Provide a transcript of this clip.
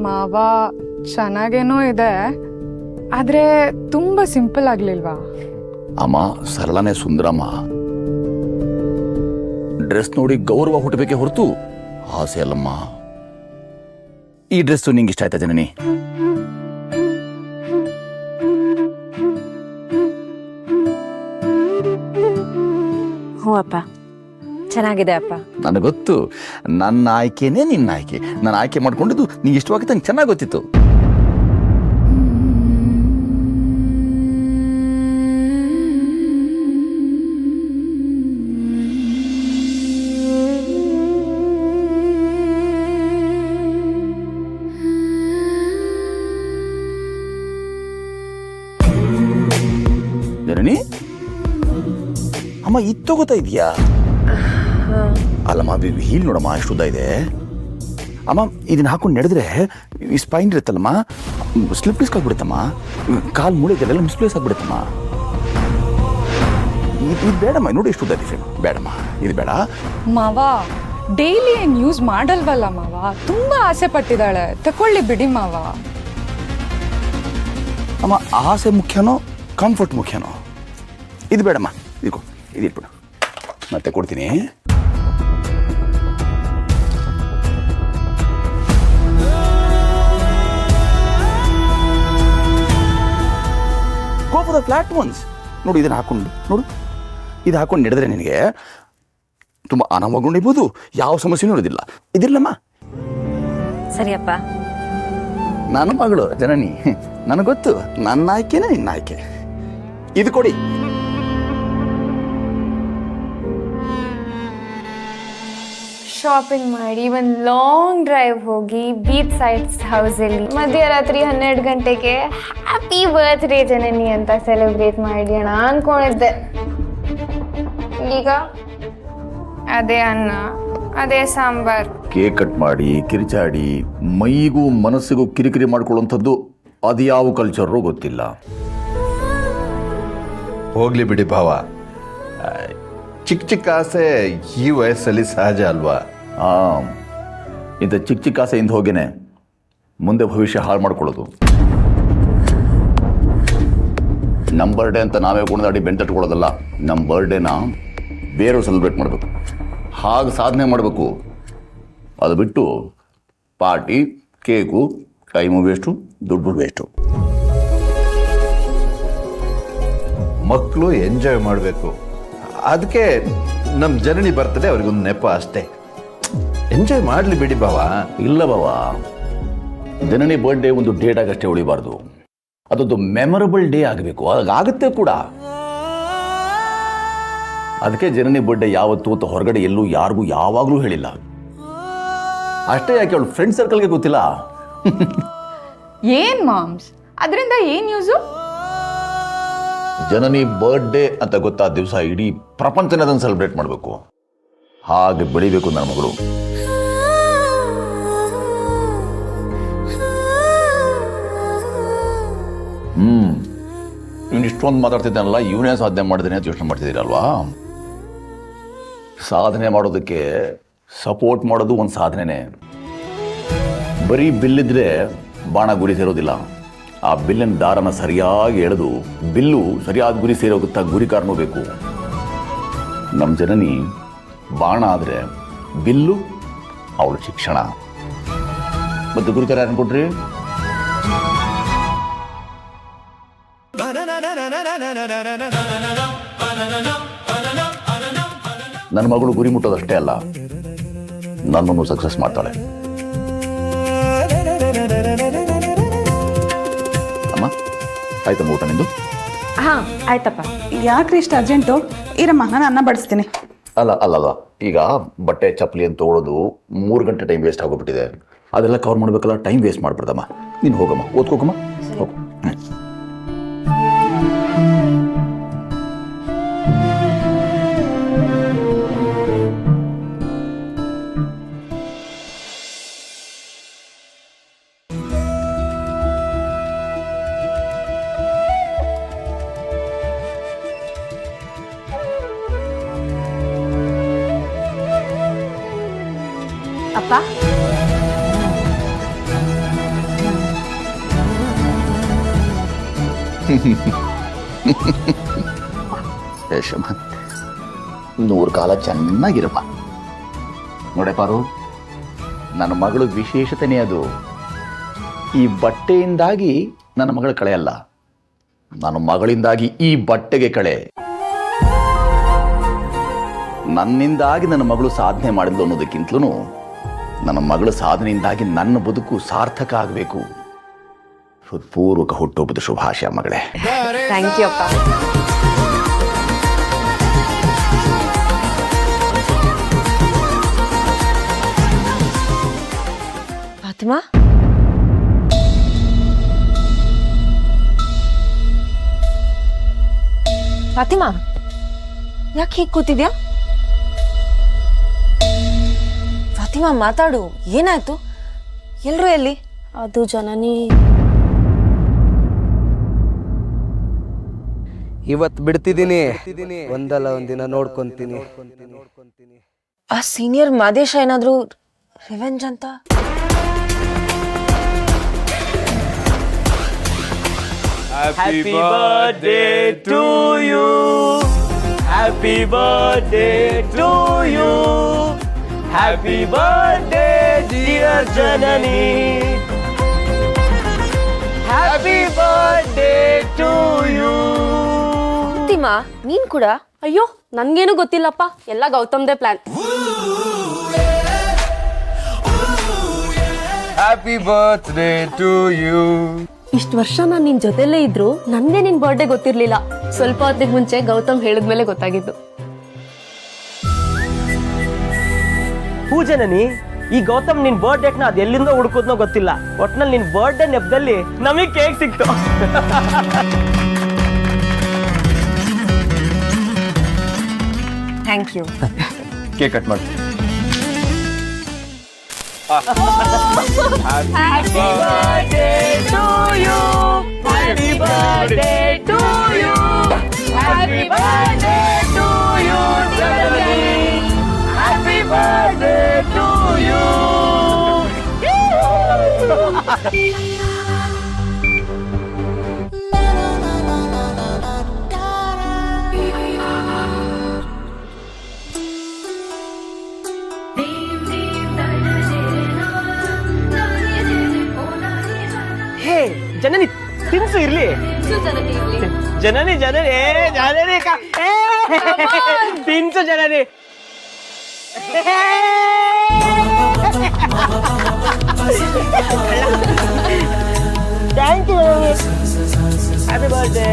ಮಾವ ಚೆನ್ನಾಗೇನೋ ಇದೆ, ಆದ್ರೆ ತುಂಬಾ ಸಿಂಪಲ್ ಆಗ್ಲಿಲ್ವಾ? ಅಮ್ಮ ಸರಳನೇ ಸುಂದರಮ್ಮ. ಡ್ರೆಸ್ ನೋಡಿ ಗೌರವ ಹುಟ್ಟಬೇಕೆ ಹೊರತು ಆಸೆ ಅಲ್ಲಮ್ಮ. ಈ ಡ್ರೆಸ್ ನಿಂಗೆ ಇಷ್ಟ ಆಯ್ತಾ ಜನನಿ? ಹ್ಞೂ ಅಪ್ಪ, ಚೆನ್ನಾಗಿದೆ ಅಪ್ಪ. ನನಗೆ ಗೊತ್ತು, ನನ್ನ ಆಯ್ಕೆನೇ ನಿನ್ನ ಆಯ್ಕೆ. ನಾನು ಆಯ್ಕೆ ಮಾಡ್ಕೊಂಡಿದ್ದು ನಿಂಗೆ ಇಷ್ಟವಾಗಿತ್ತು, ನಂಗೆ ಚೆನ್ನಾಗಿ ಗೊತ್ತಿತ್ತು. ಜನನಿ ಅಮ್ಮ ಇದು ತಗೋತಾ ಇದೀಯಾ? ಅಲ್ಲಮ್ಮ ಹೀಲ್ ನೋಡಮ್ಮ, ಎಷ್ಟು ಉದ್ದ ಇದೆ ಅಮ್ಮ. ಇದನ್ನ ಹಾಕೊಂಡು ನಡೆದ್ರೆ ಈ ಸ್ಪೈನ್ ಇರುತ್ತಲ್ಲಮ್ಮ, ಸ್ಲಿಪ್ ಡಿಸ್ಕ್ ಆಗ್ಬಿಡುತ್ತಮ್ಮ. ಕಾಲು ಮೂಳೆಗೆಲ್ಲ ಮಿಸ್ಪ್ಲೇಸ್ ಆಗ್ಬಿಡುತ್ತಮ್ಮ. ಇದು ಬೇಡಮ್ಮ. ನೋಡಿ ಎಷ್ಟು ಉದ್ದ ಇದೆ. ಬೇಡಮ್ಮ, ಇದು ಬೇಡ. ಮಾವ ಡೈಲಿ ಏನ್ ಯೂಸ್ ಮಾಡಲ್ವಲ್ಲ ಮಾವ, ತುಂಬಾ ಆಸೆ ಪಟ್ಟಿದ್ದಾಳೆ, ತಕೊಳ್ಳಿ ಬಿಡಿ ಮಾವ. ಅಮ್ಮ ಆಸೆ ಮುಖ್ಯನೋ ಕಂಫರ್ಟ್ ಮುಖ್ಯನೋ? ಇದು ಬೇಡಮ್ಮ, ಇದು ಇಟ್ಬಿಡು, ಮತ್ತೆ ಕೊಡ್ತೀನಿ. Go for the flat once. ನೋಡು, ಇದನ್ನು ಹಾಕೊಂಡು ನೋಡು, ಇದು ಹಾಕೊಂಡು ನಡೆದ್ರೆ ನಿನಗೆ ತುಂಬ ಆರಾಮಾಗಿ ನಡೆಯಬಹುದು, ಯಾವ ಸಮಸ್ಯೆನೂ ಇರೋದಿಲ್ಲ. ಇದಿಲ್ಲಮ್ಮ. ಸರಿಯಪ್ಪ. ನನ್ನ ಮಗಳು ಜನನಿ, ನನಗೆ ಗೊತ್ತು, ನನ್ನ ಆಯ್ಕೆನೇ ನಿನ್ನ ಆಯ್ಕೆ. ಇದು ಕೊಡಿ. ಶಾಪಿಂಗ್ ಮಾಡಿ ಒಂದು ಲಾಂಗ್ ಡ್ರೈವ್ ಹೋಗಿ ಬೀಚ್ ಸೈಡ್ಸ್ ಹೌಸಲ್ಲಿ ಮಧ್ಯರಾತ್ರಿ 12 ಗಂಟೆಗೆ ಹ್ಯಾಪಿ ಬರ್ತ್ಡೇ ಜನನಿ ಅಂತ ಸೆಲೆಬ್ರೇಟ್ ಮಾಡೋಣ ಅನ್ಕೊಂಡಿದ್ದೆ. ಈಗ ಅದೇ ಅನ್ನ, ಅದೇ ಸಾಂಬಾರ್. ಕೇಕ್ ಕಟ್ ಮಾಡಿ ಕಿರಿಚಾಡಿ ಮೈಗೂ ಮನಸ್ಸಿಗೂ ಕಿರಿಕಿರಿ ಮಾಡ್ಕೊಳ್ಳುವಂಥದ್ದು ಅದು ಯಾವ ಕಲ್ಚರು ಗೊತ್ತಿಲ್ಲ. ಹೋಗ್ಲಿ ಬಿಡಿ ಭಾವ, ಚಿಕ್ಕ ಚಿಕ್ಕ ಆಸೆ ಈ ವಯಸ್ಸಲ್ಲಿ ಸಹಜ ಅಲ್ವಾ? ಇಂಥ ಚಿಕ್ಕ ಚಿಕ್ಕ ಆಸೆಯಿಂದ ಹೋಗೇನೆ ಮುಂದೆ ಭವಿಷ್ಯ ಹಾಳು ಮಾಡ್ಕೊಳ್ಳೋದು. ನಮ್ಮ ಬರ್ಡೇ ಅಂತ ನಾವೇ ಕುಣಿದಾಡಿ ಬೆನ್ ತಟ್ಕೊಳ್ಳೋದಲ್ಲ. ನಮ್ಮ ಬರ್ಡೇನ ಬೇರೆಯವ್ರು ಸೆಲೆಬ್ರೇಟ್ ಮಾಡಬೇಕು, ಹಾಗೆ ಸಾಧನೆ ಮಾಡಬೇಕು. ಅದು ಬಿಟ್ಟು ಪಾರ್ಟಿ, ಕೇಕು, ಟೈಮು ವೇಸ್ಟು, ದುಡ್ಡು ವೇಸ್ಟು. ಮಕ್ಕಳು ಎಂಜಾಯ್ ಮಾಡಬೇಕು. ಅದಕ್ಕೆ ನಮ್ಮ ಜನನಿ ಬರ್ತಡೆ ಅವ್ರಿಗೊಂದು ನೆಪ ಅಷ್ಟೇ. ಎಂಜಾಯ್ ಮಾಡಲಿ ಬಿಡಿ ಭಾವ. ಇಲ್ಲ ಬಾವ, ಜನನಿ ಬರ್ಡೇ ಒಂದು ಡೇಟ್ ಆಗಷ್ಟೇ ಉಳಿಬಾರ್ದು, ಅದೊಂದು ಮೆಮೊರಬಲ್ ಡೇ ಆಗಬೇಕು. ಆಗುತ್ತೆ ಕೂಡ. ಅದಕ್ಕೆ ಜನನಿ ಬರ್ಡೇ ಯಾವತ್ತೂ ಅಂತ ಹೊರಗಡೆ ಎಲ್ಲೂ ಯಾರಿಗೂ ಯಾವಾಗಲೂ ಹೇಳಿಲ್ಲ. ಅಷ್ಟೇ ಯಾಕೆ ಅವಳು ಫ್ರೆಂಡ್ ಸರ್ಕಲ್ಗೆ ಗೊತ್ತಿಲ್ಲ. ಏನ್ ಮಾಮ್ಸ್, ಅದರಿಂದ ಏನ್ ಯೂಸು? ಜನನಿ ಬರ್ಡೇ ಅಂತ ಗೊತ್ತಾದ ದಿವಸ ಇಡೀ ಪ್ರಪಂಚನೇ ಅದನ್ನು ಸೆಲೆಬ್ರೇಟ್ ಮಾಡಬೇಕು. ಹಾಗೆ ಬೆಳಿಬೇಕು ನನ್ನ ಮಗಳು. ಇವನು ಇಷ್ಟೊಂದು ಮಾತಾಡ್ತಿದ್ದಾನಲ್ಲ, ಇವನೇ ಸಾಧನೆ ಮಾಡಿದ್ದೇನೆ ಅಂತ ಯೋಚನೆ ಮಾಡ್ತಿದ್ದೀರಲ್ವಾ? ಸಾಧನೆ ಮಾಡೋದಕ್ಕೆ ಸಪೋರ್ಟ್ ಮಾಡೋದು ಒಂದು ಸಾಧನೆನೇ. ಬರೀ ಬಿಲ್ಲಿದ್ರೆ ಬಾಣ ಗುರಿ ಸೇರೋದಿಲ್ಲ. ಆ ಬಿಲ್ಲಿನ ದಾರನ ಸರಿಯಾಗಿ ಎಳೆದು ಬಿಲ್ಲು ಸರಿಯಾದ ಗುರಿ ಸೇರೋಗುತ್ತಾ ಗುರಿಕಾರನೂ ಬೇಕು. ನಮ್ಮ ಜನನಿ ಬಾಣ ಆದರೆ ಬಿಲ್ಲು ಅವಳ ಶಿಕ್ಷಣ. ಮತ್ತು ಗುರಿಕಾರ ಯಾರನ್ನು ಕೊಟ್ರಿ? ನನ್ನ ಮಗಳು ಗುರಿ ಮುಟ್ಟೋದಷ್ಟೇ ಅಲ್ಲ, ನನ್ನನ್ನು ಸಕ್ಸಸ್ ಮಾಡ್ತಾಳೆ. ಅಮ್ಮ ಆಯ್ತಮ್ಮ ಊಟ ನಿಂದು? ಹಾಂ ಆಯ್ತಪ್ಪ. ಯಾಕ್ರಿ ಇಷ್ಟು ಅರ್ಜೆಂಟು? ಇರಮ್ಮ, ನಾನು ಅನ್ನ ಬಡಿಸ್ತೀನಿ. ಅಲ್ಲ ಈಗ ಬಟ್ಟೆ ಚಪ್ಪಲಿ ಅಂತ ತೊಗೊಳೋದು 3 ಗಂಟೆ ಟೈಮ್ ವೇಸ್ಟ್ ಆಗೋಗ್ಬಿಟ್ಟಿದೆ. ಅದೆಲ್ಲ ಕವರ್ ಮಾಡಬೇಕಲ್ಲ, ಟೈಮ್ ವೇಸ್ಟ್ ಮಾಡ್ಬಿಡ್ದಮ್ಮ. ನೀನು ಹೋಗಮ್ಮ, ಓದ್ಕೋಕಮ್ಮ, ಹೋಗು. ಅಪ್ಪ ರೇಷಮ್ಮ 100 ಕಾಲ ಚೆನ್ನಾಗಿರಪ್ಪ. ನೋಡೆ ಪಾರು, ನನ್ನ ಮಗಳು ವಿಶೇಷತೆನೇ ಅದು. ಈ ಬಟ್ಟೆಯಿಂದಾಗಿ ನನ್ನ ಮಗಳ ಕಳೆ ಅಲ್ಲ, ನನ್ನ ಮಗಳಿಂದಾಗಿ ಈ ಬಟ್ಟೆಗೆ ಕಳೆ. ನನ್ನಿಂದಾಗಿ ನನ್ನ ಮಗಳು ಸಾಧನೆ ಮಾಡಿದ್ಲು ಅನ್ನೋದಕ್ಕಿಂತಲೂ ನನ್ನ ಮಗಳ ಸಾಧನೆಯಿಂದಾಗಿ ನನ್ನ ಬದುಕು ಸಾರ್ಥಕ ಆಗಬೇಕು. ಹೃತ್ಪೂರ್ವಕ ಹುಟ್ಟುಹಬ್ಬದ ಶುಭಾಶಯ ಮಗಳೇ. ಥ್ಯಾಂಕ್ ಯು ಅಪ್ಪ. ಫಾತಿಮಾ, ಫಾತಿಮಾ, ಯಾಕೆ ಹೀಗೆ ಕೂತಿದ್ಯಾ? ಫಾತಿಮಾ ಮಾತಾಡು, ಏನಾಯ್ತು? ಎಲ್ರು ಎಲ್ಲಿ? ಅದು ಜನನಿ ಇವತ್ತು ಬಿಡ್ತಿದ್ದೀನಿ, ಒಂದಲ್ಲ ಒಂದಿನ ನೋಡ್ಕೊಂತೀನಿ. ಆ ಸೀನಿಯರ್ ಮಾದೇಶ ಏನಾದ್ರು ರಿವೆಂಜ್ ಅಂತ? Happy birthday to you. Happy birthday to you. Happy birthday dear Janani. Happy birthday to you. Fatima, ನೀನ್ ಕೂಡ? ಅಯ್ಯೋ, ನನ್ಗೇನು ಗೊತ್ತಿಲ್ಲಪ್ಪ, ಎಲ್ಲ ಗೌತಮ್ದೇ plan. Happy birthday to you. ಇಷ್ಟು ವರ್ಷ ನಾನು ನಿನ್ ಜೊತೆಲೇ ಇದ್ರು ನನ್ಗೆ ನಿನ್ ಬರ್ಡೇ ಗೊತ್ತಿರ್ಲಿಲ್ಲ. ಸ್ವಲ್ಪ ಹೊತ್ತಿಗೆ ಮುಂಚೆ ಗೌತಮ್ ಹೇಳಿದ್ಮೇಲೆ ಗೊತ್ತಾಗಿದ್ದು. ಪೂಜನನಿ, ಈ ಗೌತಮ್ ನಿನ್ ಬರ್ಡೇಕ್ನ ಅದ್ ಎಲ್ಲಿಂದ ಹುಡುಕೋದ್ನೋ ಗೊತ್ತಿಲ್ಲ, ಒಟ್ನಲ್ಲಿ ನಿನ್ ಬರ್ಡೇ ನೆಪದಲ್ಲಿ ನಮಗ್ ಕೇಕ್ ಸಿಕ್ತು. Thank you. ಕೇಕ್ ಕಟ್ ಮಾಡಿ. Happy birthday to you. Happy birthday to you. Happy birthday to you, Janani. Happy birthday to you. Hey Janani, ತಿನ್ಸು ಇರ್ಲಿ. ಜನನಿ ಜನನಿ, ಏ ಜನನಿ, ತಿನ್ಸು Janani. Thank you. Happy birthday.